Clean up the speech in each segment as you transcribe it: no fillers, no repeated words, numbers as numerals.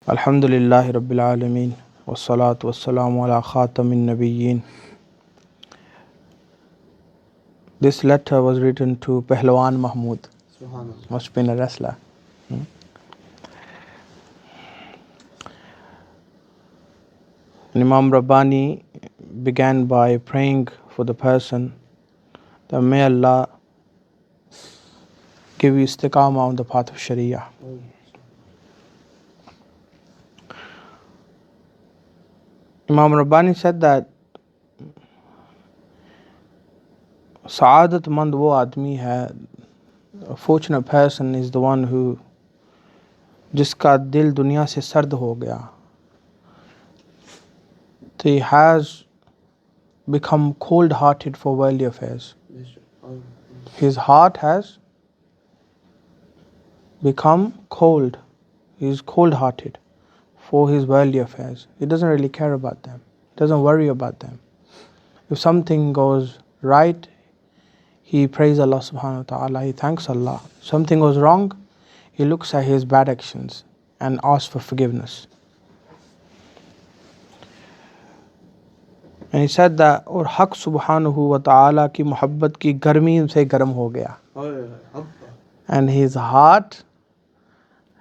Alhamdulillahi Rabbil Alameen wassalatu wassalamu ala khatamin nabiyyin. This letter was written to Pahalwan Mahmud. Must have been a wrestler. Imam Rabbani began by praying for the person that may Allah give you istiqamah on the path of Sharia. Imam Rabbani said that Saadatmand wo aadmi hai, a fortunate person is the one who jiska dil dunya se sard ho gaya. He has become cold-hearted for worldly affairs. His heart has become cold. He is cold-hearted for his worldly affairs. He doesn't really care about them. Doesn't worry about them. If something goes right, he prays Allah subhanahu wa ta'ala, he thanks Allah. Something goes wrong, he looks at his bad actions and asks for forgiveness. And he said that और हक सुबहानहु व ताला की मोहब्बत की गर्मी से गर्म हो गया. And his heart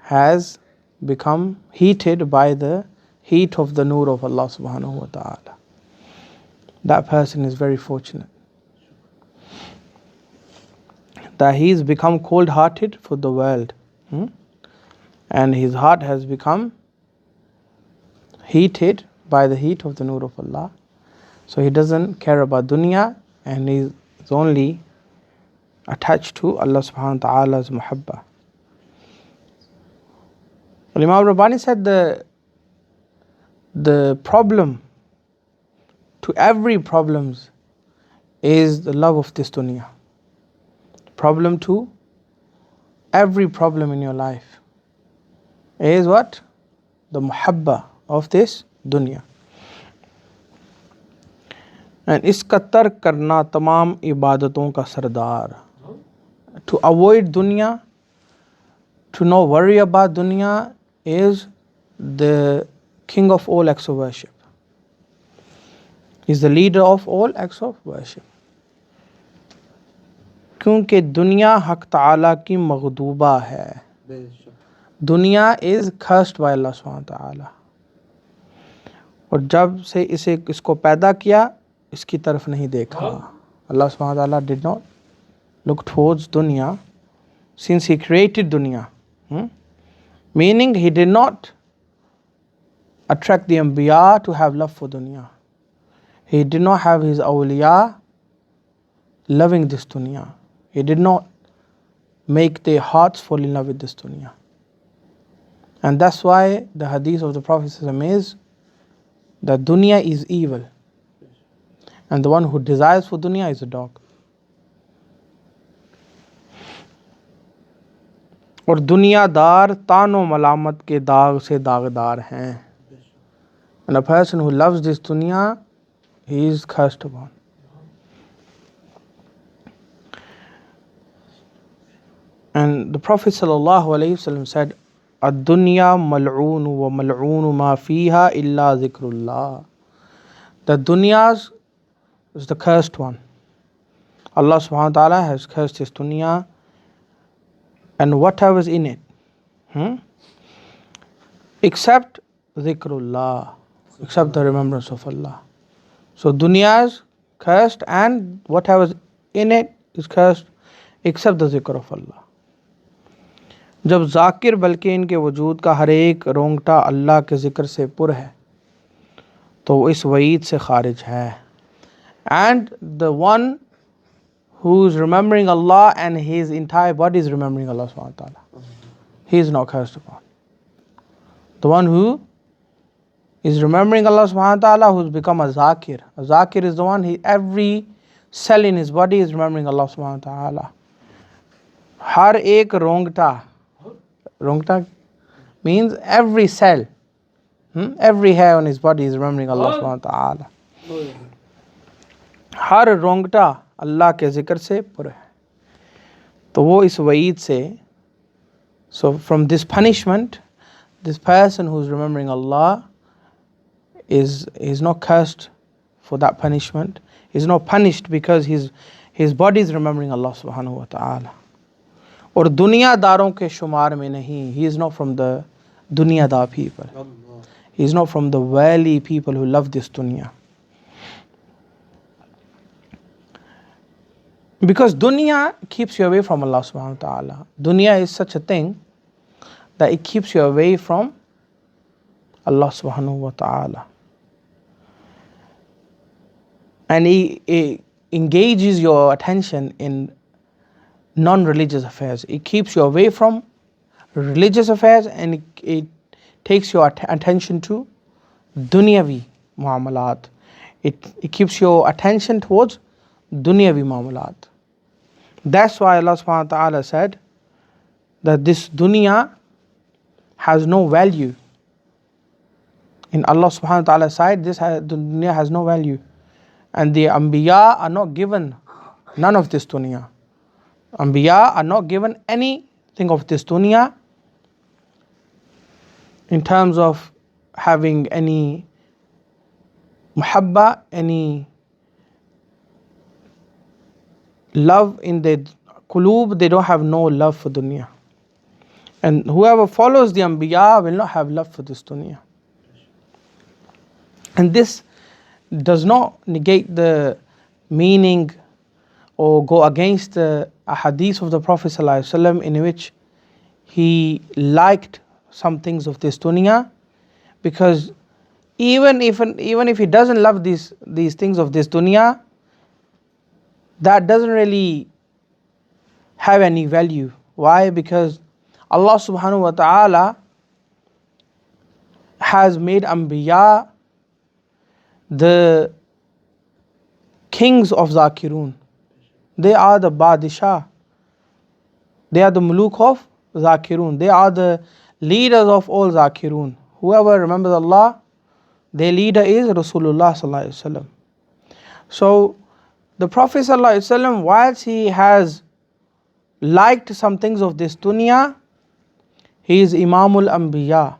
has become heated by the heat of the Noor of Allah subhanahu wa ta'ala. That person is very fortunate. That he's become cold-hearted for the world. And his heart has become heated by the heat of the Noor of Allah. So he doesn't care about dunya and he's only attached to Allah subhanahu wa ta'ala's muhabba. Imam Rabbani said the problem to every problem is the love of this dunya. Problem to every problem in your life is what? The muhabba of this dunya. And इसका तर्क करना तमाम इबादतों का सरदार. To avoid dunya, to not worry about dunya is the king of all acts of worship. Is the leader of all acts of worship. क्योंकि दुनिया हक ताला की मग़दूबा है. दुनिया is cursed by Allah subhanahu wa ta'ala. और जब से इसको पैदा किया इसकी तरफ नहीं देखा. Allah subhanahu wa ta'ala did not look towards dunya since he created dunya. Meaning he did not attract the anbiya to have love for dunya. He did not have his awliya loving this dunya. He did not make their hearts fall in love with this dunya. And that's why the hadith of the Prophet is that dunya is evil. And the one who desires for dunya is a dog. और दुनियादार तानो मलामत के दाग से दागदार हैं. And a person who loves this dunya, he is cursed upon. And the Prophet ﷺ said, "Ad-dunya mal'oon wa mal'oon ma fiha illa zikrullah." The dunya is the cursed one. Allah subhanahu wa ta'ala has cursed his dunya and whatever is in it. Except zikrullah. Except the remembrance of Allah. So dunya is cursed and whatever is in it is cursed except the zikr of Allah. जब ज़ाकिर बल्कि इनके वजूद का हर एक रोंगटा अल्लाह के ज़िक्र से पुर है तो वो इस वईद से खारिज है. And the one who is remembering Allah and his entire body is remembering Allah subhanahu wa ta'ala, he is not cursed upon. The one who is remembering Allah subhanahu wa ta'ala, who's become a zakir. A zakir is the one, every cell in his body is remembering Allah subhanahu wa ta'ala. Har ek rongta means every cell, every hair on his body is remembering Allah subhanahu wa ta'ala. हर रोंगटा अल्लाह के ज़िक्र से पुर है. तो वो इस वईद से, so from this punishment this person who's remembering Allah is not cursed for that punishment. He's not punished because his body is remembering Allah subhanahu wa ta'ala. Or दुनियादारों के शुमार में नहीं. He is not from the dunyadar people. He is not from the worldly people who love this dunya. Because dunya keeps you away from Allah subhanahu wa ta'ala. Dunya is such a thing that it keeps you away from Allah subhanahu wa ta'ala. And it engages your attention in non-religious affairs. It keeps you away from religious affairs, and it takes your attention to dunyavi muamalat. It keeps your attention towards dunyavi muamalat. That's why Allah subhanahu wa ta'ala said that this dunya has no value. In Allah subhanahu wa ta'ala's side, the dunya has no value. And the Anbiya are not given none of this dunya. Anbiya are not given anything of this dunya in terms of having any muhabba, any love in their qulub. They don't have no love for dunya. And whoever follows the Anbiya will not have love for this dunya. And this does not negate the meaning or go against the hadith of the Prophet ﷺ in which he liked some things of this dunya, because even if he doesn't love these things of this dunya, that doesn't really have any value. Why? Because Allah subhanahu wa ta'ala has made Anbiya the kings of Zakirun. They are the Badishah. They are the Muluk of Zakirun. They are the leaders of all Zakirun. Whoever remembers Allah, their leader is Rasulullah sallallahu alaihi wasallam. So the Prophet sallallahu alaihi wasallam, whilst he has liked some things of this dunya, he is Imamul Anbiya.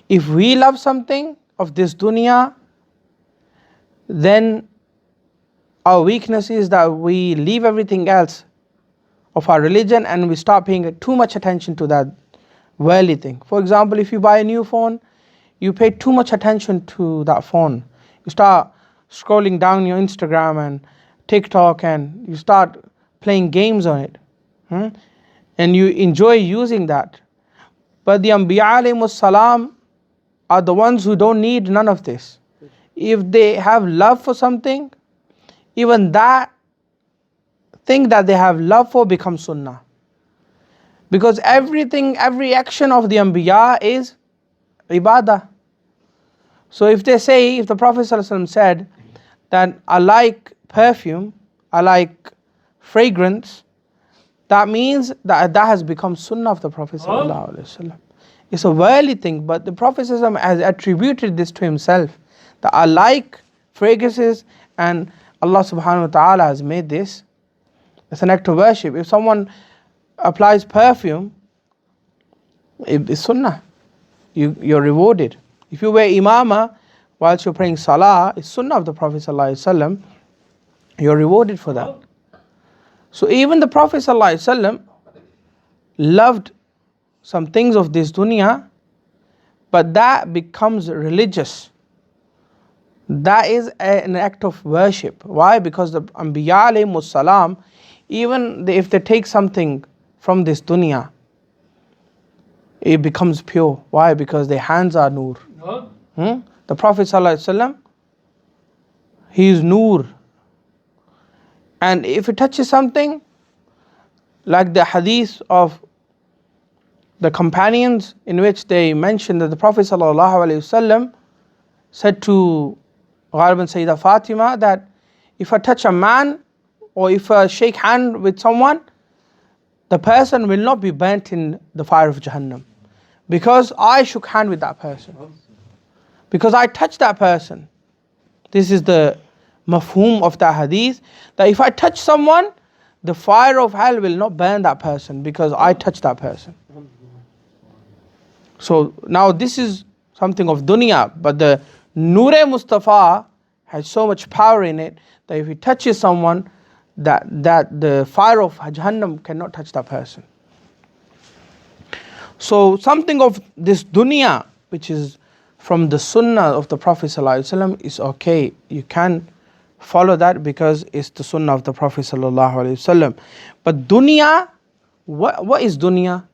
If we love something of this dunya, then our weakness is that we leave everything else of our religion and we start paying too much attention to that worldly thing. For example, if you buy a new phone, you pay too much attention to that phone. You start scrolling down your Instagram and TikTok and you start playing games on it. And you enjoy using that. But the Anbiya alayhimus salam are the ones who don't need none of this. If they have love for something, even that thing that they have love for becomes sunnah. Because every action of the Anbiya is ibadah. So if the Prophet ﷺ said that I like perfume, I like fragrance, that means that has become sunnah of the Prophet ﷺ. It's a worldly thing, but the Prophet ﷺ has attributed this to himself, that I like fragrances, and Allah subhanahu wa ta'ala has made this. It's an act of worship. If someone applies perfume, it's sunnah. You're rewarded. If you wear imama whilst you're praying salah, it's sunnah of the Prophet ﷺ. You're rewarded for that. So even the Prophet ﷺ loved some things of this dunya, but that becomes religious. That is an act of worship. Why? Because the Anbiya alayhimus salam, even if they take something from this dunya, it becomes pure. Why? Because their hands are Noor. The Prophet ﷺ, he is Noor. And if it touches something, like the hadith of the companions in which they mentioned that the Prophet ﷺ said to Ghaliban Sayyidah Fatima that if I touch a man or if I shake hand with someone, the person will not be burnt in the fire of Jahannam. Because I shook hand with that person. Because I touched that person. This is the mafhum of that hadith, that if I touch someone, the fire of hell will not burn that person because I touched that person. So now this is something of dunya, but the Noor Mustafa has so much power in it that if he touches someone, that the fire of Jahannam cannot touch that person. So something of this dunya, which is from the Sunnah of the Prophet ﷺ, is okay. You can follow that because it's the Sunnah of the Prophet ﷺ. But dunya, what is dunya?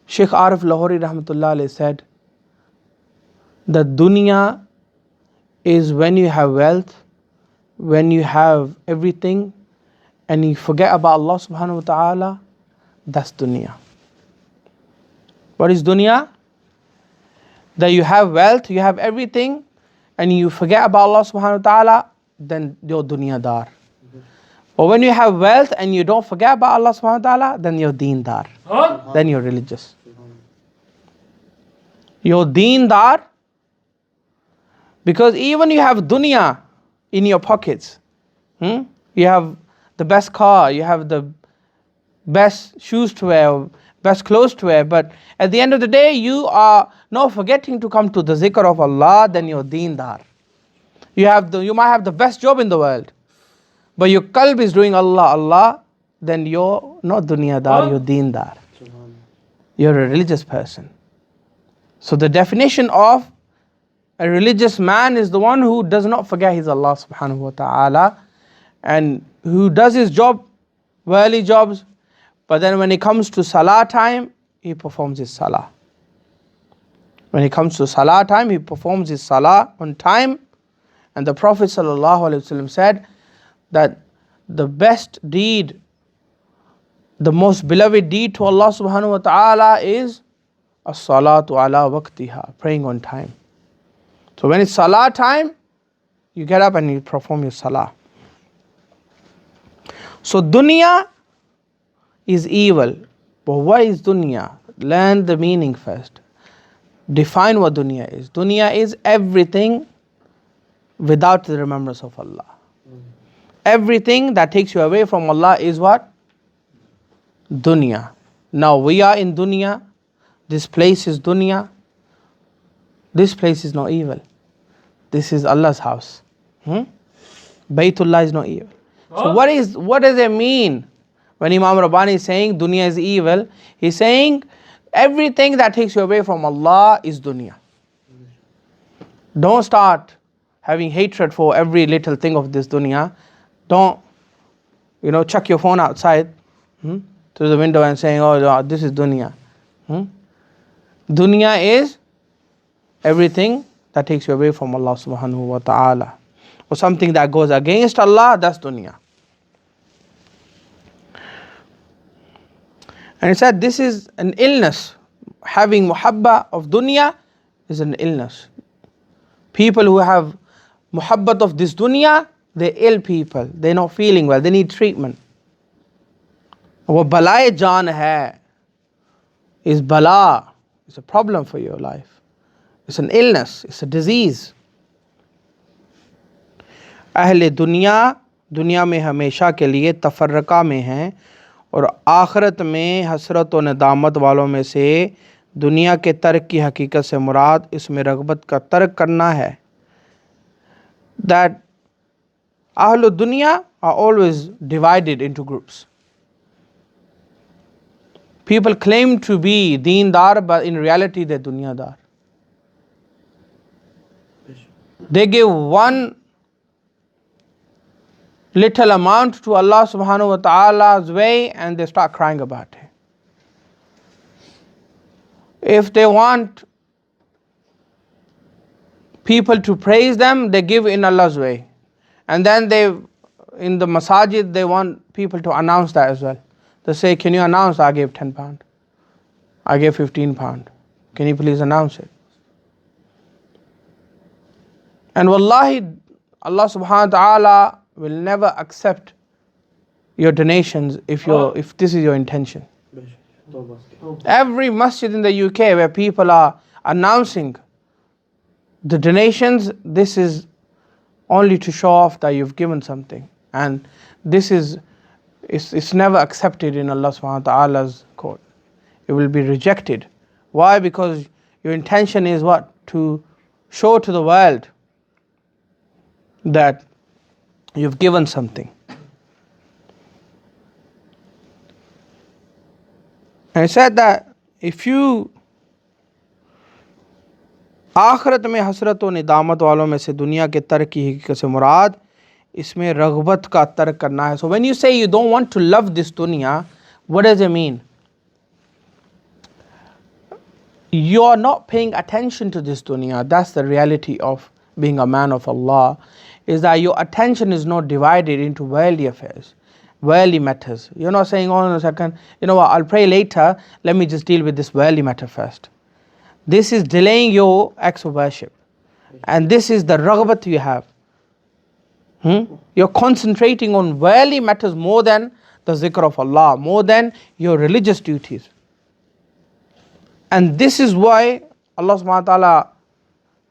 Sheikh Arif Lahori Rahmatullah Alayhi said that dunya is when you have wealth, when you have everything, and you forget about Allah subhanahu wa ta'ala, that's dunya. What is dunya? That you have wealth, you have everything, and you forget about Allah subhanahu wa ta'ala, then you're dunyadar. But when you have wealth and you don't forget about Allah subhanahu wa ta'ala, then you're deendar. Then you're religious. You're deendar because even you have dunya in your pockets. You have the best car, you have the best shoes to wear, best clothes to wear, but at the end of the day, you are not forgetting to come to the Zikr of Allah, then you're deendar. You might have the best job in the world, but your qalb is doing Allah, Allah, then you're not dunyadar, you're deendar. You're a religious person. So the definition of a religious man is the one who does not forget his Allah subhanahu wa ta'ala and who does his job, worldly jobs, but then when it comes to salah time, he performs his salah. When it comes to salah time, he performs his salah on time. And the Prophet ﷺ said that the best deed, the most beloved deed to Allah subhanahu wa ta'ala is as-salatu ala waqtiha, praying on time. So when it's salah time, you get up and you perform your salah. So dunya is evil. But what is dunya? Learn the meaning first. Define what dunya is. Dunya is everything without the remembrance of Allah. Everything that takes you away from Allah is what? Dunya. Now we are in dunya. This place is dunya. This place is not evil. This is Allah's house. Baytullah is not evil. So what does it mean when Imam Rabbani is saying dunya is evil? He's saying everything that takes you away from Allah is dunya. Don't start having hatred for every little thing of this dunya. Don't, chuck your phone outside through the window and saying, oh, this is dunya. Dunya is everything that takes you away from Allah subhanahu wa ta'ala. Or something that goes against Allah, that's dunya. And he said this is an illness. Having muhabba of dunya is an illness. People who have muhabbat of this dunya, they're ill people. They're not feeling well. They need treatment. What balaye jaan hai is bala. It's a problem for your life. It's an illness. It's a disease. अहले दुनिया में हमेशा के लिए तफर्रका में हैं और आखिरत में हसरत व नदामत वालों में से दुनिया के तर्क की हकीकत से मुराद इसमें रग़बत का तर्क करना है. That Ahlul Dunya are always divided into groups. People claim to be deendar, but in reality they're dunyadar. They give one little amount to Allah subhanahu wa ta'ala's way and they start crying about it. If they want people to praise them, they give in Allah's way. And then in the masajid, they want people to announce that as well. They say, can you announce I gave £10? I gave £15. Can you please announce it? And wallahi, Allah subhanahu wa ta'ala will never accept your donations if this is your intention. Every masjid in the UK where people are announcing the donations, this is only to show off that you've given something. And this is, it's never accepted in Allah subhanahu wa ta'ala's court. It will be rejected Why? Because your intention is what? To show to the world that you've given something. And he said that if you आखिरत में हसरत व निदामत वालों में से दुनिया के तर्क की हकीकत से मुराद इसमें रग़बत का तर्क करना है. So when you say you don't want to love this dunya, what does it mean? You are not paying attention to this dunya. That's the reality of being a man of Allah, is that your attention is not divided into worldly affairs, worldly matters. You're not saying, oh, in a second, you know what, I'll pray later, let me just deal with this worldly matter first. This is delaying your acts of worship. And this is the raghabat you have. You're concentrating on worldly matters more than the zikr of Allah, more than your religious duties. And this is why Allah subhanahu wa ta'ala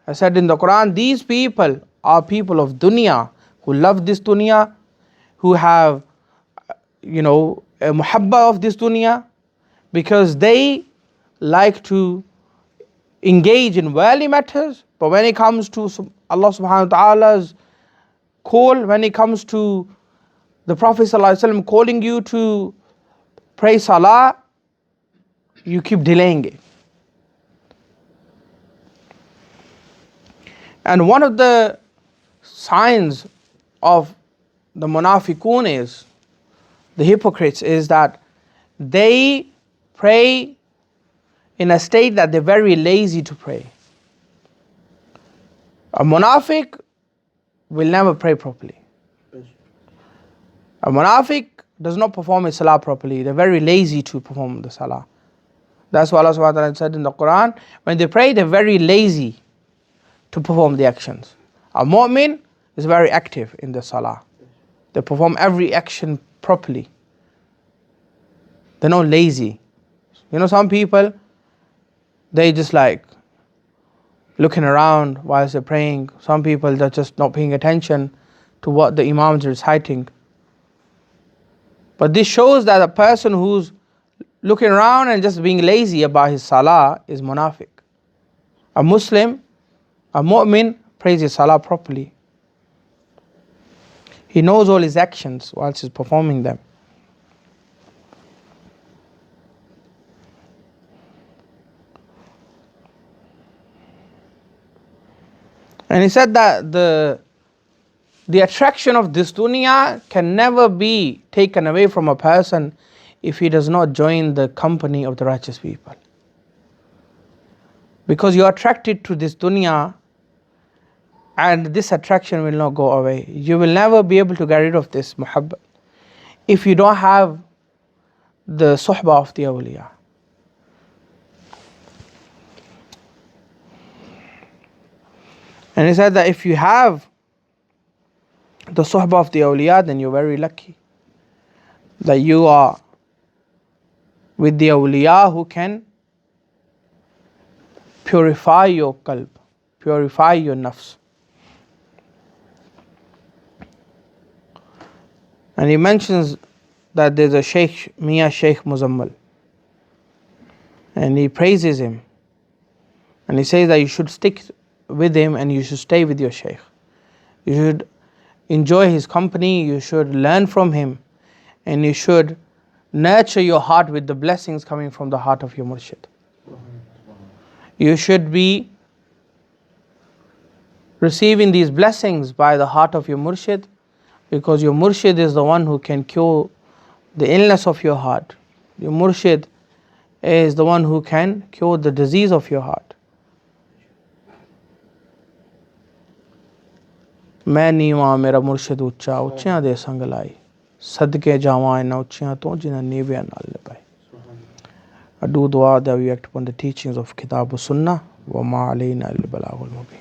has said in the Quran, these people are people of dunya, who love this dunya, who have, a muhabba of this dunya, because they like to engage in worldly matters. But when it comes to Allah subhanahu wa ta'ala's call, when it comes to the Prophet sallallahu alaihi wasallam calling you to pray salah, you keep delaying it. And one of the signs of the munafiqun is, the hypocrites, is that they pray in a state that they're very lazy to pray. A munafiq will never pray properly. A munafiq does not perform his salah properly. They're very lazy to perform the salah. That's why Allah subhanahu wa ta'ala said in the Quran, when they pray, they're very lazy to perform the actions. A mu'min is very active in the salah. They perform every action properly. They're not lazy. Some people, they just like looking around whilst they're praying. Some people, they're just not paying attention to what the imams are reciting. But this shows that a person who's looking around and just being lazy about his salah is munafiq. A Muslim, a mu'min, prays his salah properly. He knows all his actions whilst he's performing them. And he said that the attraction of this dunya can never be taken away from a person if he does not join the company of the righteous people. Because you are attracted to this dunya, and this attraction will not go away. You will never be able to get rid of this muhabbat if you don't have the suhbah of the awliya. And he said that if you have the suhbah of the awliya, then you're very lucky that you are with the awliya who can purify your qalb, purify your nafs. And he mentions that there's a Shaykh, Mia Shaykh Muzammal, and he praises him. And he says that you should stick with him and you should stay with your Shaykh. You should enjoy his company, you should learn from him, and you should nurture your heart with the blessings coming from the heart of your murshid. You should be receiving these blessings by the heart of your murshid, because your murshid is the one who can cure the illness of your heart. Your murshid is the one who can cure the disease of your heart. मैं नीवा मेरा मुर्शिद उच्चा उच्चियां दे संग लाई सदके जावां इन्हां उच्चियां तो जिन्हां नीवियां नाल निभाई. I do dua that we act upon the teachings of Kitab Sunnah. Wa ma alayna illa al-balagh al-mubin.